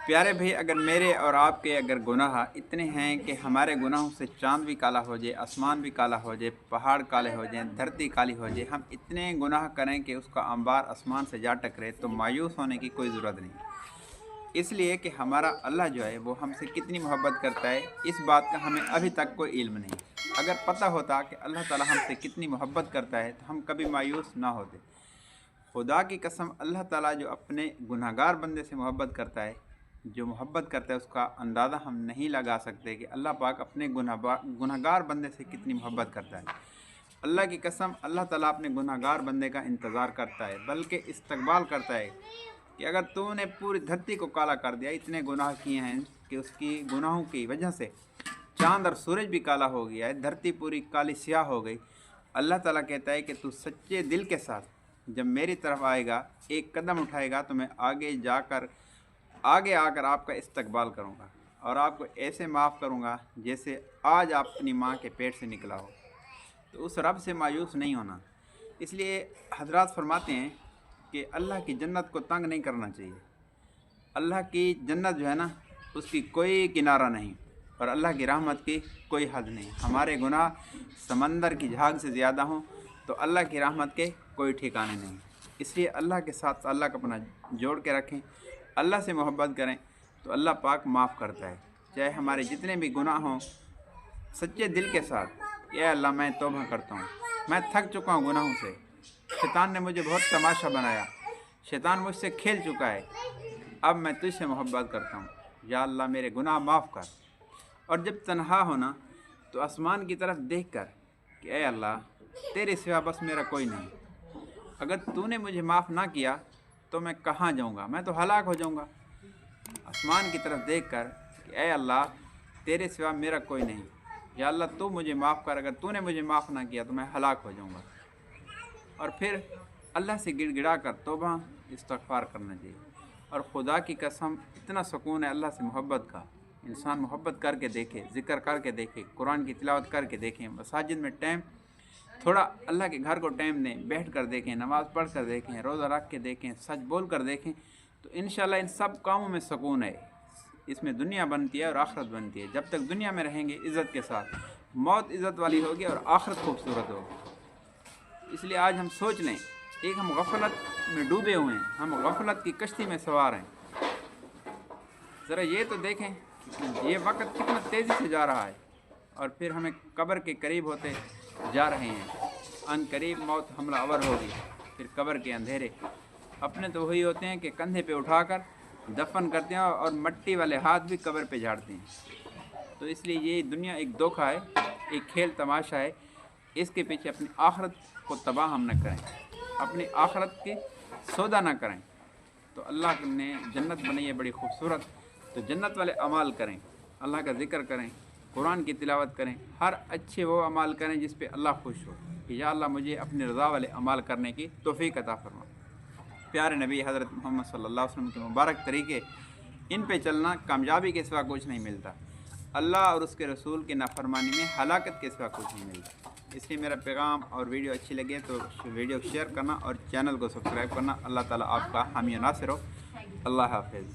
پیارے بھائی، اگر میرے اور آپ کے اگر گناہ اتنے ہیں کہ ہمارے گناہوں سے چاند بھی کالا ہو جائے، آسمان بھی کالا ہو جائے، پہاڑ کالے ہو جائیں، دھرتی کالی ہو جائے، ہم اتنے گناہ کریں کہ اس کا انبار آسمان سے جا ٹکرے، تو مایوس ہونے کی کوئی ضرورت نہیں۔ اس لیے کہ ہمارا اللہ جو ہے وہ ہم سے کتنی محبت کرتا ہے، اس بات کا ہمیں ابھی تک کوئی علم نہیں۔ اگر پتہ ہوتا کہ اللہ تعالی ہم سے کتنی محبت کرتا ہے تو ہم کبھی مایوس نہ ہوتے۔ خدا کی قسم، اللہ تعالیٰ جو اپنے گناہگار بندے سے محبت کرتا ہے، جو محبت کرتا ہے، اس کا اندازہ ہم نہیں لگا سکتے کہ اللہ پاک اپنے گناہگار بندے سے کتنی محبت کرتا ہے۔ اللہ کی قسم، اللہ تعالیٰ اپنے گناہگار بندے کا انتظار کرتا ہے، بلکہ استقبال کرتا ہے کہ اگر تو نے پوری دھرتی کو کالا کر دیا، اتنے گناہ کیے ہیں کہ اس کی گناہوں کی وجہ سے چاند اور سورج بھی کالا ہو گیا ہے، دھرتی پوری کالی سیاہ ہو گئی، اللہ تعالیٰ کہتا ہے کہ تو سچے دل کے ساتھ جب میری طرف آئے گا، ایک قدم اٹھائے گا، تو میں آگے آ کر آپ کا استقبال کروں گا اور آپ کو ایسے معاف کروں گا جیسے آج آپ اپنی ماں کے پیٹ سے نکلا ہو۔ تو اس رب سے مایوس نہیں ہونا۔ اس لیے حضرات فرماتے ہیں کہ اللہ کی جنت کو تنگ نہیں کرنا چاہیے۔ اللہ کی جنت جو ہے نا، اس کی کوئی کنارہ نہیں، اور اللہ کی رحمت کی کوئی حد نہیں۔ ہمارے گناہ سمندر کی جھاگ سے زیادہ ہوں تو اللہ کی رحمت کے کوئی ٹھکانے نہیں۔ اس لیے اللہ کے ساتھ تعلق اپنا جوڑ کے رکھیں، اللہ سے محبت کریں تو اللہ پاک معاف کرتا ہے، چاہے ہمارے جتنے بھی گناہ ہوں۔ سچے دل کے ساتھ، اے اللہ میں توبہ کرتا ہوں، میں تھک چکا ہوں گناہوں سے، شیطان نے مجھے بہت تماشا بنایا، شیطان مجھ سے کھیل چکا ہے، اب میں تجھ سے محبت کرتا ہوں، یا اللہ میرے گناہ معاف کر۔ اور جب تنہا ہونا تو آسمان کی طرف دیکھ کر کہ اے اللہ، تیرے سوا بس میرا کوئی نہیں، اگر تو نے مجھے معاف نہ کیا تو میں کہاں جاؤں گا، میں تو ہلاک ہو جاؤں گا۔ آسمان کی طرف دیکھ کر کہ اے اللہ، تیرے سوا میرا کوئی نہیں، یا اللہ تو مجھے معاف کر، اگر تو نے مجھے معاف نہ کیا تو میں ہلاک ہو جاؤں گا۔ اور پھر اللہ سے گڑ گڑا کر توبہ استغفار کرنا چاہیے۔ اور خدا کی قسم، اتنا سکون ہے اللہ سے محبت کا، انسان محبت کر کے دیکھے، ذکر کر کے دیکھے، قرآن کی تلاوت کر کے دیکھیں، مساجد میں ٹائم تھوڑا اللہ کے گھر کو ٹائم دیں، بیٹھ کر دیکھیں، نماز پڑھ کر دیکھیں، روزہ رکھ کے دیکھیں، سچ بول کر دیکھیں، تو انشاءاللہ ان سب کاموں میں سکون ہے۔ اس میں دنیا بنتی ہے اور آخرت بنتی ہے۔ جب تک دنیا میں رہیں گے عزت کے ساتھ، موت عزت والی ہوگی اور آخرت خوبصورت ہوگی۔ اس لیے آج ہم سوچ لیں، ایک ہم غفلت میں ڈوبے ہوئے ہیں، ہم غفلت کی کشتی میں سوار ہیں۔ ذرا یہ تو دیکھیں کہ یہ وقت کتنا تیزی سے جا رہا ہے، اور پھر ہمیں قبر کے قریب ہوتے جا رہے ہیں۔ ان قریب موت حملہ آور ہوگی، پھر قبر کے اندھیرے اپنے تو وہی ہوتے ہیں کہ کندھے پہ اٹھا کر دفن کرتے ہیں، اور مٹی والے ہاتھ بھی قبر پہ جھاڑتے ہیں۔ تو اس لیے یہ دنیا ایک دھوکہ ہے، ایک کھیل تماشا ہے۔ اس کے پیچھے اپنی آخرت کو تباہ ہم نہ کریں، اپنی آخرت کی سودا نہ کریں۔ تو اللہ نے جنت بنائی ہے بڑی خوبصورت، تو جنت والے اعمال کریں، اللہ کا ذکر کریں، قرآن کی تلاوت کریں، ہر اچھے وہ اعمال کریں جس پہ اللہ خوش ہو، کہ یا اللہ مجھے اپنے رضا والے اعمال کرنے کی توفیق عطا فرما۔ پیارے نبی حضرت محمد صلی اللہ علیہ وسلم کے مبارک طریقے، ان پہ چلنا کامیابی کے سوا کچھ نہیں ملتا۔ اللہ اور اس کے رسول کی نافرمانی میں ہلاکت کے سوا کچھ نہیں ملتا۔ اس لیے میرا پیغام اور ویڈیو اچھی لگے تو ویڈیو کو شیئر کرنا اور چینل کو سبسکرائب کرنا۔ اللہ تعالیٰ آپ کا حامی و ناصر ہو۔ اللہ حافظ۔